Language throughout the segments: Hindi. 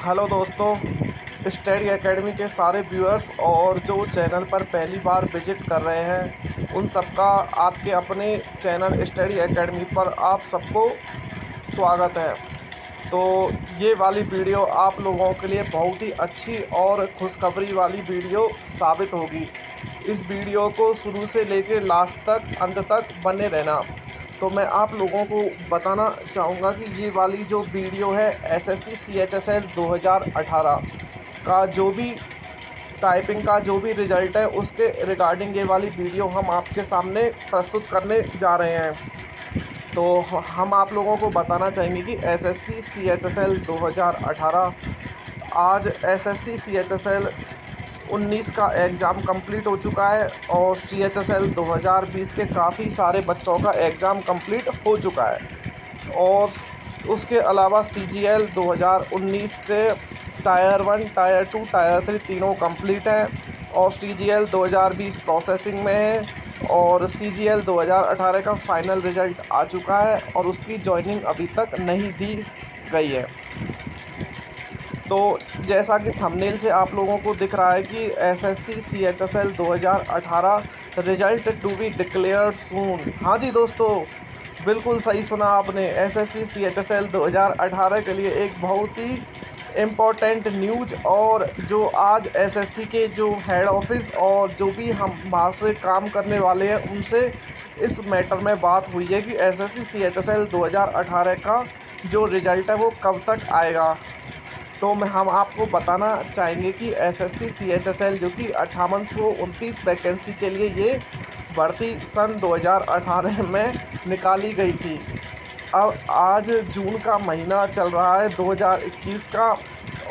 हेलो दोस्तों, स्टडी एकेडमी के सारे व्यूअर्स और जो चैनल पर पहली बार विजिट कर रहे हैं उन सबका आपके अपने चैनल स्टडी एकेडमी पर आप सबको स्वागत है। तो ये वाली वीडियो आप लोगों के लिए बहुत ही अच्छी और खुशखबरी वाली वीडियो साबित होगी। इस वीडियो को शुरू से लेकर लास्ट तक अंत तक बने रहना। तो मैं आप लोगों को बताना चाहूँगा कि ये वाली जो वीडियो है एसएससी सीएचएसएल 2018 का जो भी टाइपिंग का जो भी रिज़ल्ट है उसके रिगार्डिंग ये वाली वीडियो हम आपके सामने प्रस्तुत करने जा रहे हैं। तो हम आप लोगों को बताना चाहेंगे कि एसएससी सीएचएसएल 2018 आज एसएससी सीएचएसएल 19 का एग्ज़ाम कंप्लीट हो चुका है और सीएचएसएल 2020 के काफ़ी सारे बच्चों का एग्ज़ाम कंप्लीट हो चुका है। और उसके अलावा सीजीएल 2019 के टायर 1, टायर 2, टायर 3 तीनों कंप्लीट हैं और सीजीएल 2020 प्रोसेसिंग में है और सीजीएल 2018 का फाइनल रिज़ल्ट आ चुका है और उसकी जॉइनिंग अभी तक नहीं दी गई है। तो जैसा कि थंबनेल से आप लोगों को दिख रहा है कि SSC CHSL 2018 result to be declared soon. हाँ जी दोस्तों, बिल्कुल सही सुना आपने। एसएससी सीएचएसएल 2018 के लिए एक बहुत ही इम्पोर्टेंट न्यूज़ और जो आज एसएससी के जो हेड ऑफिस और जो भी हम वहाँ से काम करने वाले हैं उनसे इस मैटर में बात हुई है कि एसएससी सीएचएसएल 2018 का जो रिज़ल्ट है वो कब तक आएगा। तो हम आपको बताना चाहेंगे कि एसएससी सीएचएसएल जो कि 5829 वैकेंसी के लिए ये भर्ती सन 2018 में निकाली गई थी। अब आज जून का महीना चल रहा है 2021 का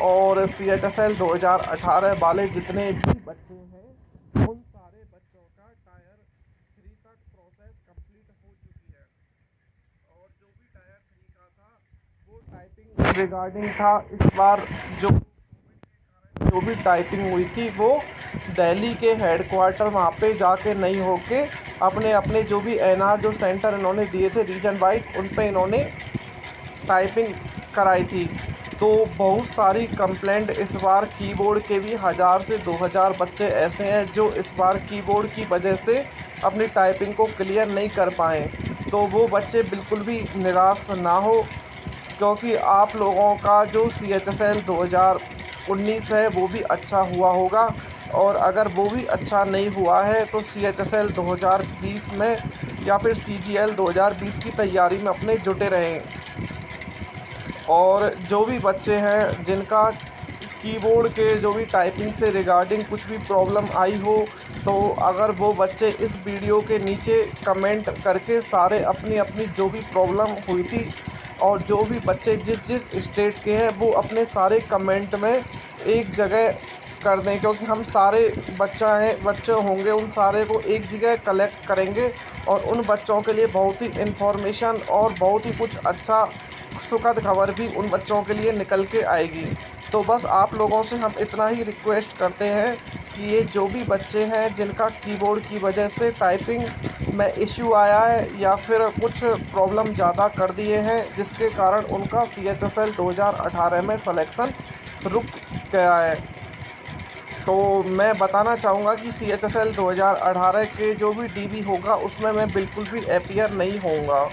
और सीएचएसएल 2018 वाले जितने भी बच्चे हैं उन सारे बच्चों का टायर 3 तक प्रोसेस कंप्लीट हो चुकी है। और जो भी टायर 3 का था वो टाइपिंग रिगार्डिंग था। इस बार जो भी टाइपिंग हुई थी वो दिल्ली के हेडक्वार्टर वहाँ पे जाके नहीं होके अपने अपने जो भी एनआर जो सेंटर इन्होंने दिए थे रीजन वाइज उन पे इन्होंने टाइपिंग कराई थी। तो बहुत सारी कंप्लेंट इस बार कीबोर्ड के भी 1000 से 2000 बच्चे ऐसे हैं जो इस बार कीबोर्ड की वजह से अपनी टाइपिंग को क्लियर नहीं कर पाए। तो वो बच्चे बिल्कुल भी निराश ना हो, क्योंकि आप लोगों का जो सीएचएसएल 2019 है वो भी अच्छा हुआ होगा और अगर वो भी अच्छा नहीं हुआ है तो सीएचएसएल 2020 में या फिर सीजीएल 2020 की तैयारी में अपने जुटे रहें। और जो भी बच्चे हैं जिनका कीबोर्ड के जो भी टाइपिंग से रिगार्डिंग कुछ भी प्रॉब्लम आई हो तो अगर वो बच्चे इस वीडियो के नीचे कमेंट करके सारे अपनी अपनी जो भी प्रॉब्लम हुई थी और जो भी बच्चे जिस जिस स्टेट के हैं वो अपने सारे कमेंट में एक जगह कर दें, क्योंकि हम सारे बच्चे होंगे उन सारे को एक जगह कलेक्ट करेंगे और उन बच्चों के लिए बहुत ही इन्फॉर्मेशन और बहुत ही कुछ अच्छा सुखद खबर भी उन बच्चों के लिए निकल के आएगी। तो बस आप लोगों से हम इतना ही रिक्वेस्ट करते हैं कि ये जो भी बच्चे हैं जिनका कीबोर्ड की वजह से टाइपिंग में इश्यू आया है या फिर कुछ प्रॉब्लम ज़्यादा कर दिए हैं जिसके कारण उनका सीएचएसएल 2018 में सिलेक्शन रुक गया है, तो मैं बताना चाहूँगा कि सीएचएसएल 2018 के जो भी डीबी होगा उसमें मैं बिल्कुल भी अपीयर नहीं होऊंगा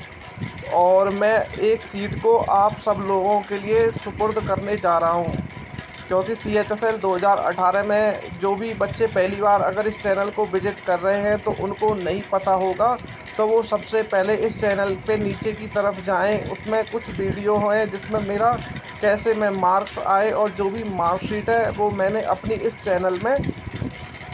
और मैं एक सीट को आप सब लोगों के लिए सुपुर्द करने जा रहा हूँ। क्योंकि सीएचएसएल 2018 में जो भी बच्चे पहली बार अगर इस चैनल को विज़िट कर रहे हैं तो उनको नहीं पता होगा, तो वो सबसे पहले इस चैनल पे नीचे की तरफ जाएं। उसमें कुछ वीडियो हैं जिसमें मेरा कैसे मैं मार्क्स आए और जो भी मार्कशीट है वो मैंने अपनी इस चैनल में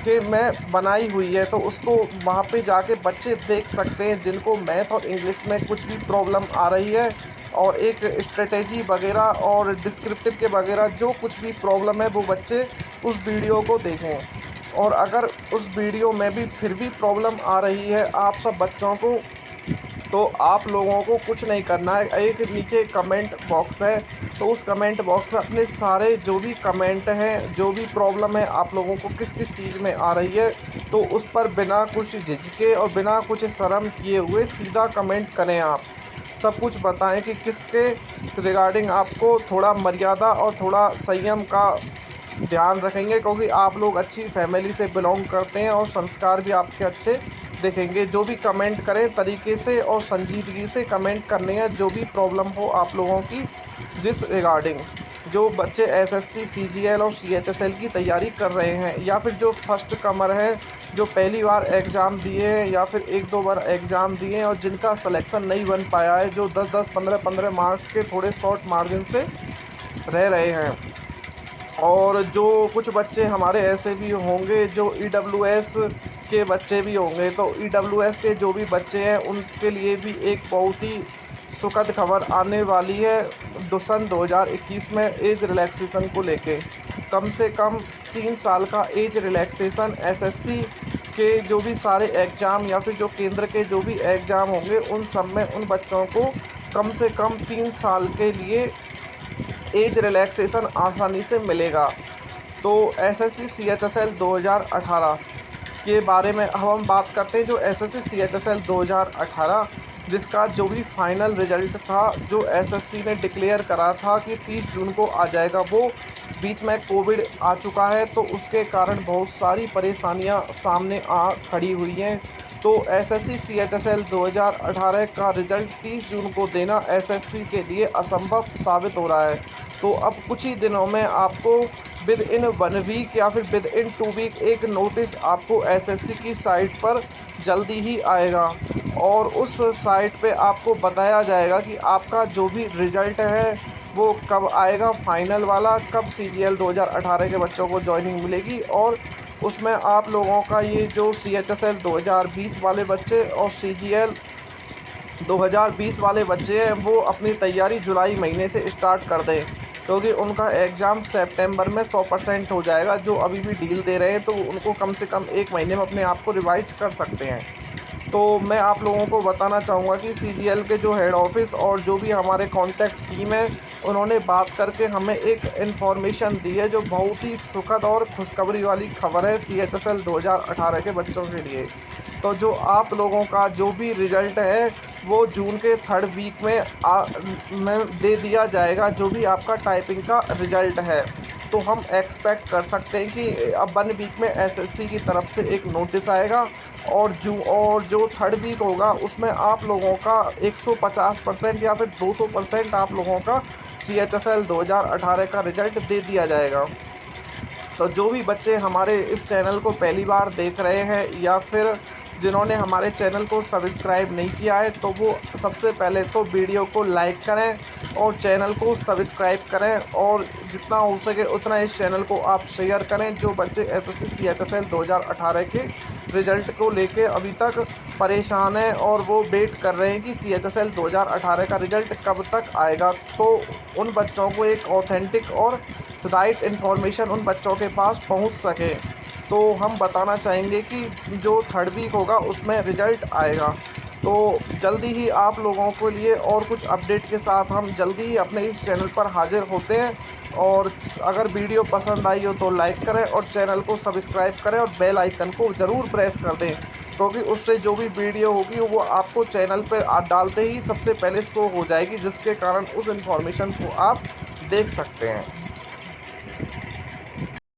मैं बनाई हुई है, तो उसको वहाँ पे जाके बच्चे देख सकते हैं जिनको मैथ और इंग्लिश में कुछ भी प्रॉब्लम आ रही है और एक स्ट्रेटेजी वगैरह और डिस्क्रिप्टिव के वगैरह जो कुछ भी प्रॉब्लम है वो बच्चे उस वीडियो को देखें। और अगर उस वीडियो में भी फिर भी प्रॉब्लम आ रही है आप सब बच्चों को, तो आप लोगों को कुछ नहीं करना है। एक नीचे कमेंट बॉक्स है तो उस कमेंट बॉक्स में अपने सारे जो भी कमेंट हैं जो भी प्रॉब्लम है आप लोगों को किस किस चीज़ में आ रही है तो उस पर बिना कुछ झिझके और बिना कुछ शर्म किए हुए सीधा कमेंट करें आप। सब कुछ बताएं कि किसके रिगार्डिंग आपको थोड़ा मर्यादा और थोड़ा संयम का ध्यान रखेंगे, क्योंकि आप लोग अच्छी फैमिली से बिलोंग करते हैं और संस्कार भी आपके अच्छे दिखेंगे। जो भी कमेंट करें तरीके से और संजीदगी से कमेंट करने हैं, जो भी प्रॉब्लम हो आप लोगों की जिस रिगार्डिंग। जो बच्चे एसएससी, सीजीएल और सीएचएसएल की तैयारी कर रहे हैं, या फिर जो फर्स्ट कमर हैं, जो पहली बार एग्ज़ाम दिए हैं या फिर 1-2 बार एग्ज़ाम दिए हैं और जिनका सिलेक्शन नहीं बन पाया है, जो 10-10, 15-15 मार्क्स के थोड़े शॉर्ट मार्जिन से रह रहे हैं। और जो कुछ बच्चे हमारे ऐसे भी होंगे जो ईडब्ल्यूएस के बच्चे भी होंगे, तो ईडब्ल्यूएस के जो भी बच्चे हैं उनके लिए भी एक बहुत ही सुखद खबर आने वाली है सन 2021 में एज रिलैक्सेशन को लेके। कम से कम 3 साल का एज रिलैक्सेशन एसएससी के जो भी सारे एग्ज़ाम या फिर जो केंद्र के जो भी एग्ज़ाम होंगे उन सब में उन बच्चों को कम से कम 3 साल के लिए एज रिलैक्सेशन आसानी से मिलेगा। तो एसएससी सीएचएसएल 2018 के बारे में अब हम बात करते हैं। जो एसएससी सीएचएसएल 2018 जिसका जो भी फाइनल रिज़ल्ट था, जो एसएससी ने डिक्लेयर करा था कि 30 जून को आ जाएगा, वो बीच में कोविड आ चुका है, तो उसके कारण बहुत सारी परेशानियां सामने आ खड़ी हुई हैं। तो एसएससी सीएचएसएल 2018 का रिज़ल्ट 30 जून को देना एसएससी के लिए असंभव साबित हो रहा है। तो अब कुछ ही दिनों में आपको विद इन 1 वीक या फिर विद इन 2 वीक एक नोटिस आपको एसएससी की साइट पर जल्दी ही आएगा और उस साइट पे आपको बताया जाएगा कि आपका जो भी रिज़ल्ट है वो कब आएगा फाइनल वाला, कब सीजीएल 2018 के बच्चों को जॉइनिंग मिलेगी। और उसमें आप लोगों का ये जो सीएचएसएल 2020 वाले बच्चे और सीजीएल 2020 वाले बच्चे हैं वो अपनी तैयारी जुलाई महीने से स्टार्ट कर दें, क्योंकि उनका एग्ज़ाम सितंबर में 100% हो जाएगा। जो अभी भी डील दे रहे हैं तो उनको कम से कम 1 महीने में अपने आप को रिवाइज कर सकते हैं। तो मैं आप लोगों को बताना चाहूँगा कि सीजीएल के जो हेड ऑफ़िस और जो भी हमारे कॉन्टैक्ट टीम है उन्होंने बात करके हमें एक इन्फॉर्मेशन दी है जो बहुत ही सुखद और खुशखबरी वाली खबर है सीएचएसएल 2018 के बच्चों के लिए। तो जो आप लोगों का जो भी रिज़ल्ट है वो जून के 3rd वीक में दे दिया जाएगा, जो भी आपका टाइपिंग का रिज़ल्ट है। तो हम एक्सपेक्ट कर सकते हैं कि अब 1 वीक में एसएससी की तरफ से एक नोटिस आएगा और जो 3rd वीक होगा उसमें आप लोगों का 150% या फिर 200% आप लोगों का सीएचएसएल 2018 का रिज़ल्ट दे दिया जाएगा। तो जो भी बच्चे हमारे इस चैनल को पहली बार देख रहे हैं या फिर जिन्होंने हमारे चैनल को सब्सक्राइब नहीं किया है, तो वो सबसे पहले तो वीडियो को लाइक करें और चैनल को सब्सक्राइब करें और जितना हो सके उतना इस चैनल को आप शेयर करें। जो बच्चे एसएससी सीएचएसएल 2018 के रिज़ल्ट को लेके अभी तक परेशान हैं और वो वेट कर रहे हैं कि सीएचएसएल 2018 का रिज़ल्ट कब तक आएगा, तो उन बच्चों को एक ऑथेंटिक और राइट इन्फॉर्मेशन उन बच्चों के पास पहुंच सके। तो हम बताना चाहेंगे कि जो 3rd वीक होगा उसमें रिज़ल्ट आएगा। तो जल्दी ही आप लोगों के लिए और कुछ अपडेट के साथ हम जल्दी ही अपने इस चैनल पर हाज़िर होते हैं। और अगर वीडियो पसंद आई हो तो लाइक करें और चैनल को सब्सक्राइब करें और बेल आइकन को ज़रूर प्रेस कर दें, क्योंकि उससे जो भी वीडियो होगी वो आपको चैनल पर डालते ही सबसे पहले शो हो जाएगी, जिसके कारण उस इन्फॉर्मेशन को आप देख सकते हैं।